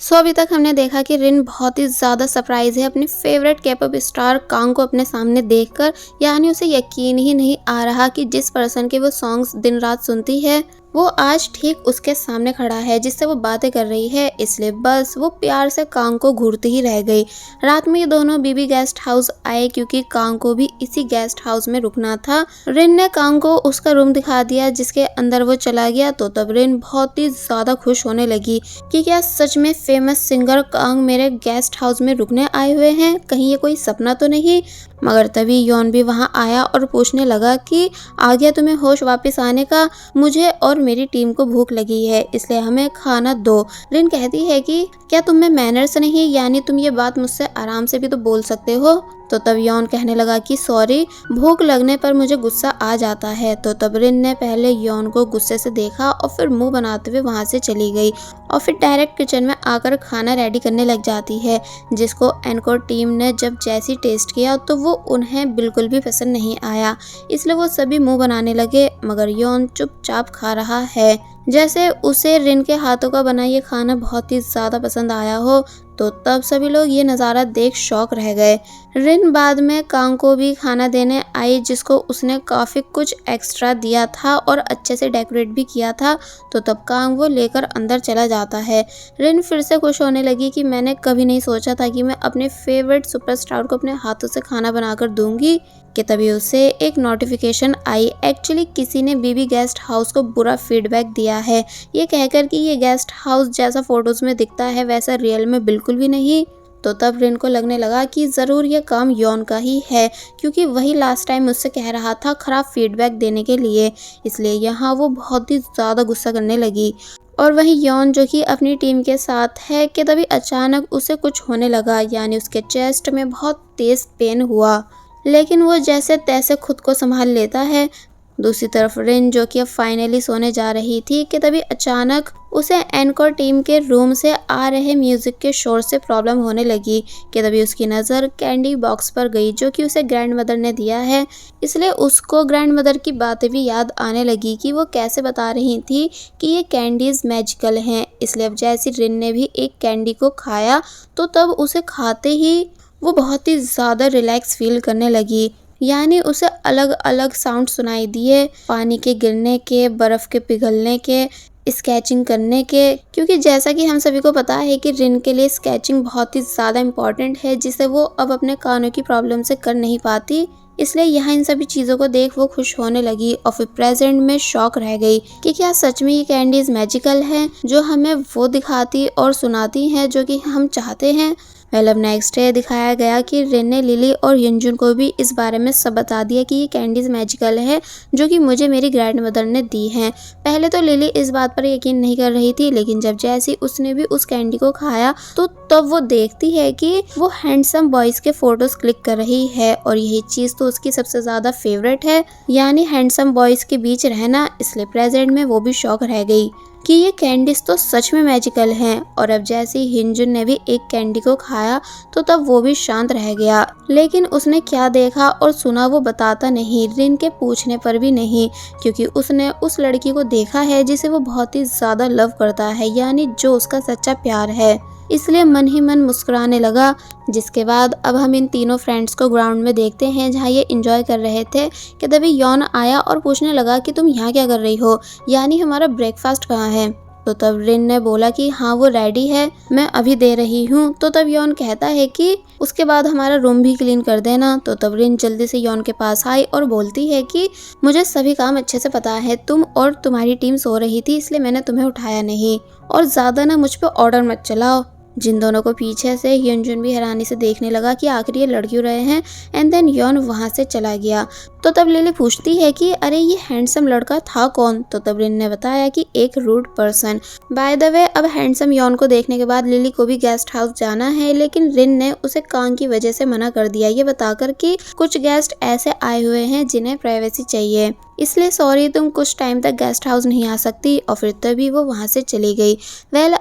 अभी तक हमने देखा कि रिन बहुत ही ज़्यादा सरप्राइज़ है अपने फेवरेट के-पॉप स्टार कांग को अपने सामने देखकर। यानी उसे यकीन ही नहीं आ रहा कि जिस पर्सन के वो सॉन्ग्स दिन रात सुनती है वो आज ठीक उसके सामने खड़ा है जिससे वो बातें कर रही है। इसलिए बस वो प्यार से कांग को घूरती ही रह गई। रात में ये दोनों बीबी गेस्ट हाउस आए क्योंकि कांग को भी इसी गेस्ट हाउस में रुकना था। रिन ने कांग को उसका रूम दिखा दिया जिसके अंदर वो चला गया तो तब रिन बहुत ही ज़्यादा खुश होने लगी कि क्या सच में फेमस सिंगर कांग मेरे गेस्ट हाउस में रुकने आए हुए हैं, कहीं ये कोई सपना तो नहीं। मगर तभी यॉन भी वहां आया और पूछने लगा कि आ गया तुम्हें होश वापस आने का, मुझे और मेरी टीम को भूख लगी है इसलिए हमें खाना दो। रिन कहती है कि क्या तुम में मैनर्स नहीं, यानी तुम ये बात मुझसे आराम से भी तो बोल सकते हो। तो तब यॉन कहने लगा कि सॉरी, भूख लगने पर मुझे गुस्सा आ जाता है। तो तब रिन ने पहले यॉन को गुस्से से देखा और फिर मुंह बनाते हुए वहां से चली गई और फिर डायरेक्ट किचन में आकर खाना रेडी करने लग जाती है, जिसको एनकोर टीम ने जब जैसी टेस्ट किया तो वो उन्हें बिल्कुल भी पसंद नहीं आया। इसलिए वो सभी मुंह बनाने लगे मगर यॉन चुपचाप खा रहा है जैसे उसे रिन के हाथों का बना ये खाना बहुत ही ज़्यादा पसंद आया हो। तो तब सभी लोग ये नज़ारा देख शॉक रह गए। रिन बाद में कांग को भी खाना देने आई जिसको उसने काफ़ी कुछ एक्स्ट्रा दिया था और अच्छे से डेकोरेट भी किया था। तो तब कांग वो लेकर अंदर चला जाता है। रिन फिर से खुश होने लगी कि मैंने कभी नहीं सोचा था कि मैं अपने फेवरेट सुपरस्टार को अपने हाथों से खाना बनाकर दूंगी कि तभी उसे एक नोटिफिकेशन आई। एक्चुअली किसी ने बीबी गेस्ट हाउस को बुरा फीडबैक दिया है ये कहकर कि ये गेस्ट हाउस जैसा फोटोज में दिखता है वैसा रियल में बिल्कुल भी नहीं। तो तब रिन को लगने लगा कि ज़रूर ये काम यॉन का ही है क्योंकि वही लास्ट टाइम मुझसे कह रहा था ख़राब फीडबैक देने के लिए। इसलिए यहाँ वो बहुत ही ज़्यादा गुस्सा करने लगी। और वहीं यॉन जो कि अपनी टीम के साथ है कि तभी अचानक उसे कुछ होने लगा, यानी उसके चेस्ट में बहुत तेज़ पेन हुआ लेकिन वो जैसे तैसे खुद को संभाल लेता है। दूसरी तरफ रिन जो कि अब फाइनली सोने जा रही थी कि तभी अचानक उसे एनकोर टीम के रूम से आ रहे म्यूजिक के शोर से प्रॉब्लम होने लगी कि तभी उसकी नज़र कैंडी बॉक्स पर गई जो कि उसे ग्रैंड मदर ने दिया है। इसलिए उसको ग्रैंड मदर की बातें भी याद आने लगी कि वो कैसे बता रही थी कि ये कैंडीज़ मैजिकल हैं। इसलिए अब जैसी रिन ने भी एक कैंडी को खाया तो तब उसे खाते ही वो बहुत ही ज़्यादा रिलैक्स फील करने लगी, यानी उसे अलग अलग साउंड सुनाई दिए, पानी के गिरने के, बर्फ़ के पिघलने के, स्केचिंग करने के। क्योंकि जैसा कि हम सभी को पता है कि रिन के लिए स्केचिंग बहुत ही ज़्यादा इम्पॉर्टेंट है जिसे वो अब अपने कानों की प्रॉब्लम से कर नहीं पाती। इसलिए यहाँ इन सभी चीज़ों को देख वो खुश होने लगी और फिर प्रेजेंट में शॉक रह गई कि क्या सच में ये कैंडीज़ मैजिकल हैं जो हमें वो दिखाती और सुनाती हैं जो कि हम चाहते हैं। अब नेक्स्ट डे दिखाया गया कि रिन ने लिली और यंजुन को भी इस बारे में सब बता दिया कि ये कैंडीज़ मैजिकल है जो कि मुझे मेरी ग्रैंड मदर ने दी हैं। पहले तो लिली इस बात पर यकीन नहीं कर रही थी लेकिन जब जैसी उसने भी उस कैंडी को खाया तो तब वो देखती है कि वो हैंडसम बॉयज़ के फोटोज क्लिक कर रही है और यही चीज़ तो उसकी सबसे ज़्यादा फेवरेट है, यानी हैंडसम बॉयज़ के बीच रहना। इसलिए प्रेजेंट में वो भी शॉक रह गई कि ये कैंडीज तो सच में मैजिकल हैं। और अब जैसे ही हिंजुन ने भी एक कैंडी को खाया तो तब वो भी शांत रह गया, लेकिन उसने क्या देखा और सुना वो बताता नहीं, रिन के पूछने पर भी नहीं, क्योंकि उसने उस लड़की को देखा है जिसे वो बहुत ही ज़्यादा लव करता है, यानी जो उसका सच्चा प्यार है। इसलिए मन ही मन मुस्कुराने लगा। जिसके बाद अब हम इन तीनों फ्रेंड्स को ग्राउंड में देखते हैं जहाँ ये एंजॉय कर रहे थे कि तभी यॉन आया और पूछने लगा कि तुम यहाँ क्या कर रही हो, यानी हमारा ब्रेकफास्ट कहाँ है। तो तब रिन ने बोला कि हाँ वो रेडी है, मैं अभी दे रही हूँ। तो तब यॉन कहता है कि उसके बाद हमारा रूम भी क्लीन कर देना। तो तब रिन जल्दी से यॉन के पास आई और बोलती है कि मुझे सभी काम अच्छे से पता है, तुम और तुम्हारी टीम सो रही थी इसलिए मैंने तुम्हें उठाया नहीं, और ज़्यादा ना मुझ पर ऑर्डर मत चलाओ। जिन दोनों को पीछे से यंजुन भी हैरानी से देखने लगा कि आखिर ये लड़ क्यों रहे हैं। एंड देन यॉन वहाँ से चला गया। तो तब लिली पूछती है कि अरे ये हैंडसम लड़का था कौन। तो तब रिन ने बताया कि एक rude person. By the way अब हैंडसम यॉन को देखने के बाद लिली को भी गेस्ट हाउस जाना है, लेकिन रिन ने उसे कांग की वजह से मना कर दिया, ये बताकर कि कुछ गेस्ट ऐसे आए हुए हैं जिन्हें प्राइवेसी चाहिए, इसलिए सॉरी तुम कुछ टाइम तक गेस्ट हाउस नहीं आ सकती। और फिर तभी वो वहाँ से चली गई।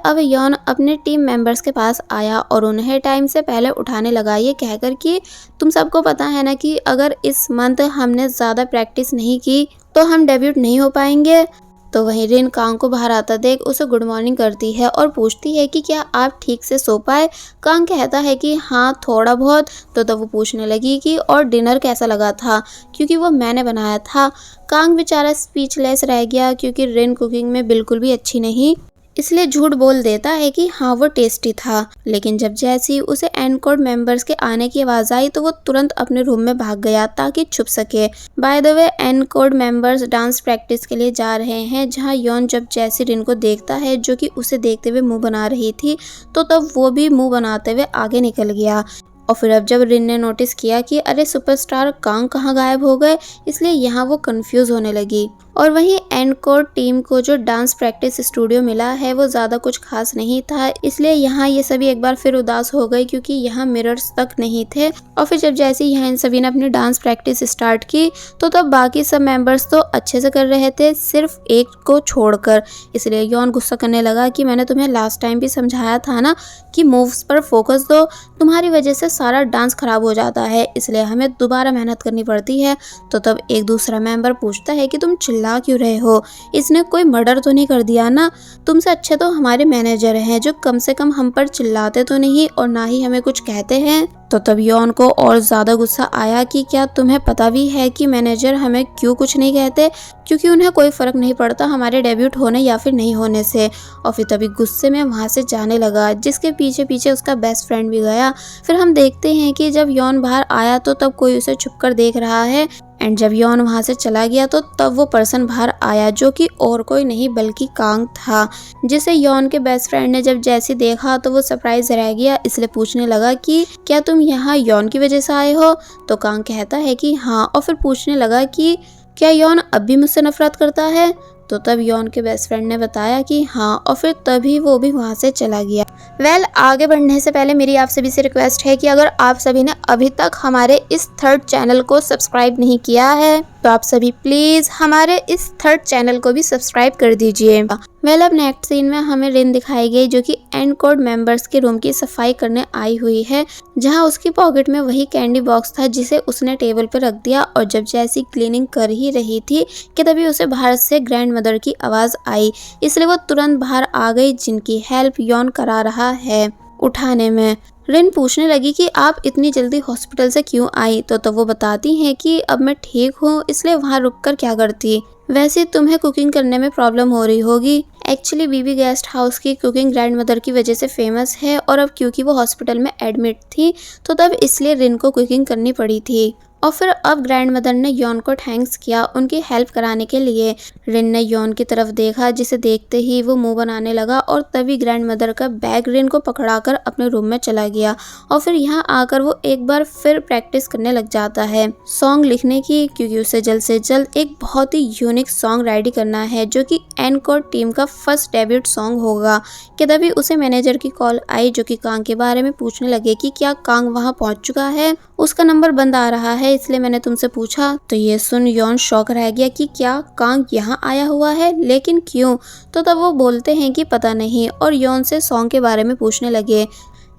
अब यॉन अपने टीम मेंबर्स के पास आया और उन्हें टाइम से पहले उठाने लगा, ये कहकर कि तुम सबको पता है ना कि अगर इस मंथ हमने ज़्यादा प्रैक्टिस नहीं की तो हम डेब्यूट नहीं हो पाएंगे। तो वहीं रिन कांग को बाहर आता देख उसे गुड मॉर्निंग करती है और पूछती है कि क्या आप ठीक से सो पाए। कांग कहता है कि हाँ थोड़ा बहुत। तो तब वो पूछने लगी कि और डिनर कैसा लगा था, क्योंकि वो मैंने बनाया था। कांग बेचारा स्पीचलेस रह गया क्योंकि रिन कुकिंग में बिल्कुल भी अच्छी नहीं, इसलिए झूठ बोल देता है कि हाँ वो टेस्टी था। लेकिन जब जैसे ही उसे एनकोड मेंबर्स के आने की आवाज आई तो वो तुरंत अपने रूम में भाग गया ताकि छुप सके। Bye the way encode members dance practice के लिए जा रहे हैं, जहाँ योन जब जैसी रिन को देखता है जो कि उसे देखते हुए मुंह बना रही थी, तो तब वो भी मुंह बनाते हुए आगे निकल गया। और फिर अब जब रिन ने नोटिस किया कि अरे सुपरस्टार कांग कहाँ गायब हो गए, इसलिए यहाँ वो कंफ्यूज होने लगी। और वहीं एनकोर टीम को जो डांस प्रैक्टिस स्टूडियो मिला है वो ज़्यादा कुछ खास नहीं था, इसलिए यहाँ ये सभी एक बार फिर उदास हो गए क्योंकि यहाँ मिरर्स तक नहीं थे। और फिर जब जैसे यहाँ इन सभी ने अपनी डांस प्रैक्टिस स्टार्ट की तो तब बाकी सब मेंबर्स तो अच्छे से कर रहे थे, सिर्फ एक को छोड़कर। इसलिए योन गुस्सा करने लगा कि मैंने तुम्हें लास्ट टाइम भी समझाया था ना कि मूव्स पर फोकस दो, तुम्हारी वजह से सारा डांस खराब हो जाता है, इसलिए हमें दोबारा मेहनत करनी पड़ती है। तो तब एक दूसरा मेंबर पूछता है कि तुम चिल्ला क्यों रहे हो, इसने कोई मर्डर तो नहीं कर दिया ना, तुमसे अच्छे तो हमारे मैनेजर हैं जो कम से कम हम पर चिल्लाते तो नहीं और ना ही हमें कुछ कहते हैं। तो तब योन को और ज़्यादा गुस्सा आया कि क्या तुम्हें पता भी है कि मैनेजर हमें क्यों कुछ नहीं कहते, क्योंकि उन्हें कोई फ़र्क नहीं पड़ता हमारे डेब्यूट होने या फिर नहीं होने से। और फिर तभी गुस्से में वहाँ से जाने लगा, जिसके पीछे पीछे उसका बेस्ट फ्रेंड भी गया। फिर हम देखते हैं कि जब योन बाहर आया तो तब कोई उसे छुपकर देख रहा है, एंड जब योन वहाँ से चला गया तो तब वो पर्सन बाहर आया जो कि और कोई नहीं बल्कि कांग था, जिसे योन के बेस्ट फ्रेंड ने जब जैसे देखा तो वो सरप्राइज रह गया, इसलिए पूछने लगा कि क्या तुम यहाँ योन की वजह से आए हो। तो कांग कहता है कि हाँ, और फिर पूछने लगा कि क्या योन अब भी मुझसे नफरत करता है। तो तब योन के बेस्ट फ्रेंड ने बताया कि हाँ, और फिर तभी वो भी वहाँ से चला गया। आगे बढ़ने से पहले मेरी आप सभी से रिक्वेस्ट है कि अगर आप सभी ने अभी तक हमारे इस थर्ड चैनल को सब्सक्राइब नहीं किया है तो आप सभी प्लीज हमारे इस थर्ड चैनल को भी सब्सक्राइब कर दीजिए। अब नेक्स्ट सीन में हमें रिन दिखाई गई जो कि एनकोड मेंबर्स के रूम की सफाई करने आई हुई है, जहां उसकी पॉकेट में वही कैंडी बॉक्स था जिसे उसने टेबल पर रख दिया। और जब जैसी क्लीनिंग कर ही रही थी कि तभी उसे बाहर से ग्रैंड मदर की आवाज आई, इसलिए वो तुरंत बाहर आ गई, जिनकी हेल्प योन करा रहा है उठाने में। रिन पूछने लगी कि आप इतनी जल्दी हॉस्पिटल से क्यों आई, तो वो बताती हैं कि अब मैं ठीक हूँ, इसलिए वहाँ रुककर क्या करती, वैसे तुम्हें कुकिंग करने में प्रॉब्लम हो रही होगी। एक्चुअली बीबी गेस्ट हाउस की कुकिंग ग्रैंड मदर की वजह से फेमस है और अब क्योंकि वो हॉस्पिटल में एडमिट थी तो तब इसलिए रिन को कुकिंग करनी पड़ी थी। और फिर अब ग्रैंड मदर ने योन को थैंक्स किया उनकी हेल्प कराने के लिए। रिन ने योन की तरफ देखा, जिसे देखते ही वो मुंह बनाने लगा और तभी ग्रैंड मदर का बैग रिन को पकड़ाकर अपने रूम में चला गया। और फिर यहाँ आकर वो एक बार फिर प्रैक्टिस करने लग जाता है सॉन्ग लिखने की, क्योंकि उसे जल्द से जल्द एक बहुत ही यूनिक सॉन्ग रेडी करना है जो कि एनकोड टीम का फर्स्ट डेब्यूट सॉन्ग होगा। कि तभी उसे मैनेजर की कॉल आई जो कि कांग के बारे में पूछने लगे कि क्या कांग वहाँ पहुँच चुका है, उसका नंबर बंद आ रहा है इसलिए मैंने तुमसे पूछा। तो ये सुन योन शॉक रह गया कि क्या कांग यहाँ आया हुआ है, लेकिन क्यों। तो तब वो बोलते हैं कि पता नहीं और योन से सॉन्ग के बारे में पूछने लगे,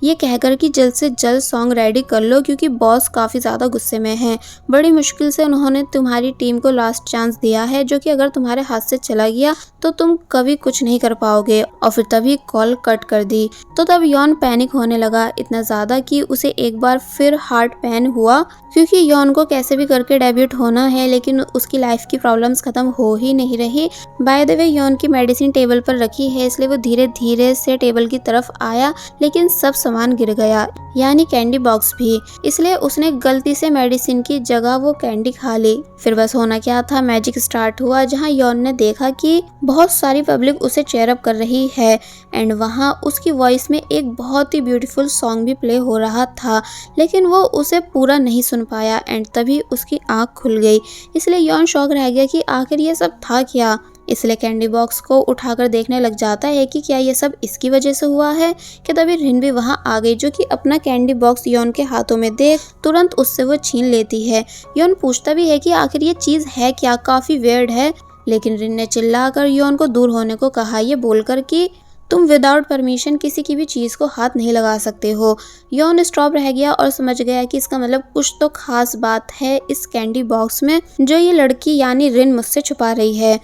ये कहकर कि जल्द से जल्द सॉन्ग रेडी कर लो क्योंकि बॉस काफ़ी ज़्यादा गुस्से में हैं। बड़ी मुश्किल से उन्होंने तुम्हारी टीम को लास्ट चांस दिया है जो कि अगर तुम्हारे हाथ से चला गया तो तुम कभी कुछ नहीं कर पाओगे। और फिर तभी कॉल कट कर दी। तो तब योन पैनिक होने लगा, इतना ज़्यादा कि उसे एक बार फिर हार्ट पेन हुआ, क्योंकि योन को कैसे भी करके डेब्यूट होना है लेकिन उसकी लाइफ की प्रॉब्लम्स खत्म हो ही नहीं रही। बाय द वे योन की मेडिसिन टेबल पर रखी है इसलिए वो धीरे धीरे से टेबल की तरफ आया, लेकिन सब सामान गिर गया, यानी कैंडी बॉक्स भी, इसलिए उसने गलती से मेडिसिन की जगह वो कैंडी खा ली। फिर बस होना क्या था, मैजिक स्टार्ट हुआ जहां योन ने देखा कि बहुत सारी पब्लिक उसे चेयर अप कर रही है एंड वहां उसकी वॉइस में एक बहुत ही ब्यूटीफुल सॉन्ग भी प्ले हो रहा था, लेकिन वो उसे पूरा नहीं सुन पाया एंड तभी उसकी आंख खुल गई। इसलिए योन शॉक रह गया कि आखिर ये सब था क्या, इसलिए कैंडी बॉक्स को उठाकर देखने लग जाता है कि क्या ये सब इसकी वजह से हुआ है। कि तभी रिन भी वहां आ गई जो कि अपना कैंडी बॉक्स योन के हाथों में देख तुरंत उससे वो छीन लेती है। योन पूछता भी है कि आखिर ये चीज है क्या, काफी वियर्ड है, लेकिन रिन ने चिल्लाकर योन को दूर होने को कहा, ये बोलकर कि तुम विदाउट परमिशन किसी की भी चीज़ को हाथ नहीं लगा सकते हो। योन स्टॉप रह गया और समझ गया कि इसका मतलब कुछ तो खास बात है इस कैंडी बॉक्स में जो ये लड़की यानी रिन मुझसे छुपा रही है।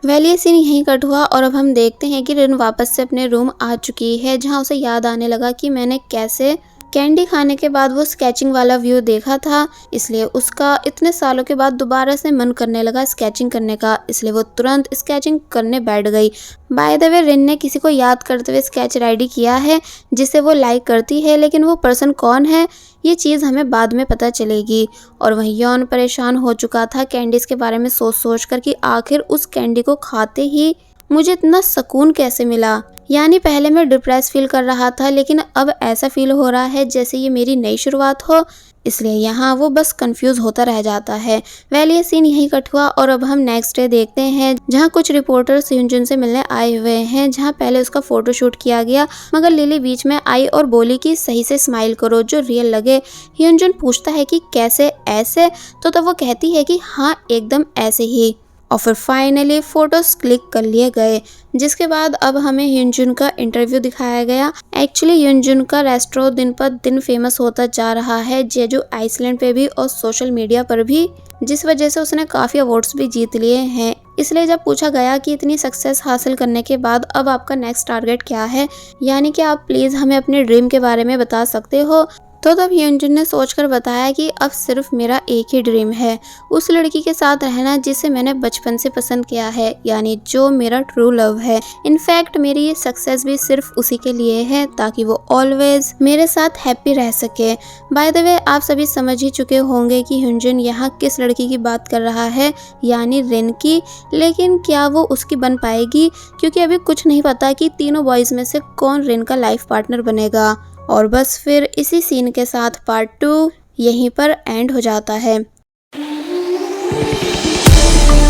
वेल ये सीन यहीं कट हुआ और अब हम देखते हैं कि रिन वापस से अपने रूम आ चुकी है, जहां उसे याद आने लगा कि मैंने कैसे कैंडी खाने के बाद वो स्केचिंग वाला व्यू देखा था, इसलिए उसका इतने सालों के बाद दोबारा से मन करने लगा स्केचिंग करने का, इसलिए वो तुरंत स्केचिंग करने बैठ गई। बाय द वे रिन ने किसी को याद करते हुए स्केच रेडी किया है जिसे वो लाइक करती है, लेकिन वो पर्सन कौन है ये चीज़ हमें बाद में पता चलेगी। और वहीं यौन परेशान हो चुका था कैंडीज के बारे में सोच सोच कर कि आखिर उस कैंडी को खाते ही मुझे इतना सुकून कैसे मिला। यानी पहले मैं डिप्रेस फील कर रहा था, लेकिन अब ऐसा फील हो रहा है जैसे ये मेरी नई शुरुआत हो, इसलिए यहाँ वो बस कंफ्यूज होता रह जाता है। वेल ये सीन यहीं कट हुआ और अब हम नेक्स्ट डे देखते हैं, जहाँ कुछ रिपोर्टर्स ह्यूनजुन से मिलने आए हुए हैं, जहाँ पहले उसका फोटोशूट किया गया, मगर लिली बीच में आई और बोली कि सही से स्माइल करो जो रियल लगे। ह्यूनजुन पूछता है कि कैसे ऐसे, तो तब वो कहती है कि हाँ एकदम ऐसे ही, और फिर फाइनली फोटोज क्लिक कर लिए गए। जिसके बाद अब हमें ह्यूनजुन का इंटरव्यू दिखाया गया। एक्चुअली ह्यूनजुन का रेस्टोरेंट दिन पर दिन फेमस होता जा रहा है, जेजू आइसलैंड पे भी और सोशल मीडिया पर भी, जिस वजह से उसने काफ़ी अवार्ड्स भी जीत लिए हैं। इसलिए जब पूछा गया कि इतनी सक्सेस हासिल करने के बाद अब आपका नेक्स्ट टारगेट क्या है, यानी कि आप प्लीज़ हमें अपने ड्रीम के बारे में बता सकते हो, तो तब ह्यूनजुन ने सोचकर बताया कि अब सिर्फ मेरा एक ही ड्रीम है, उस लड़की के साथ रहना जिसे मैंने बचपन से पसंद किया है, यानी जो मेरा ट्रू लव है। इनफैक्ट मेरी ये सक्सेस भी सिर्फ उसी के लिए है ताकि वो ऑलवेज मेरे साथ हैप्पी रह सके। बाय द वे आप सभी समझ ही चुके होंगे कि ह्यूनजुन यहाँ किस लड़की की बात कर रहा है, यानी रिन की। लेकिन क्या वो उसकी बन पाएगी, क्योंकि अभी कुछ नहीं पता कि तीनों बॉयज़ में से कौन रिन का लाइफ पार्टनर बनेगा। और बस फिर इसी सीन के साथ पार्ट 2 यहीं पर एंड हो जाता है।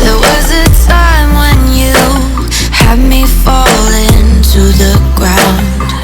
There was a time when you had me falling to the ground.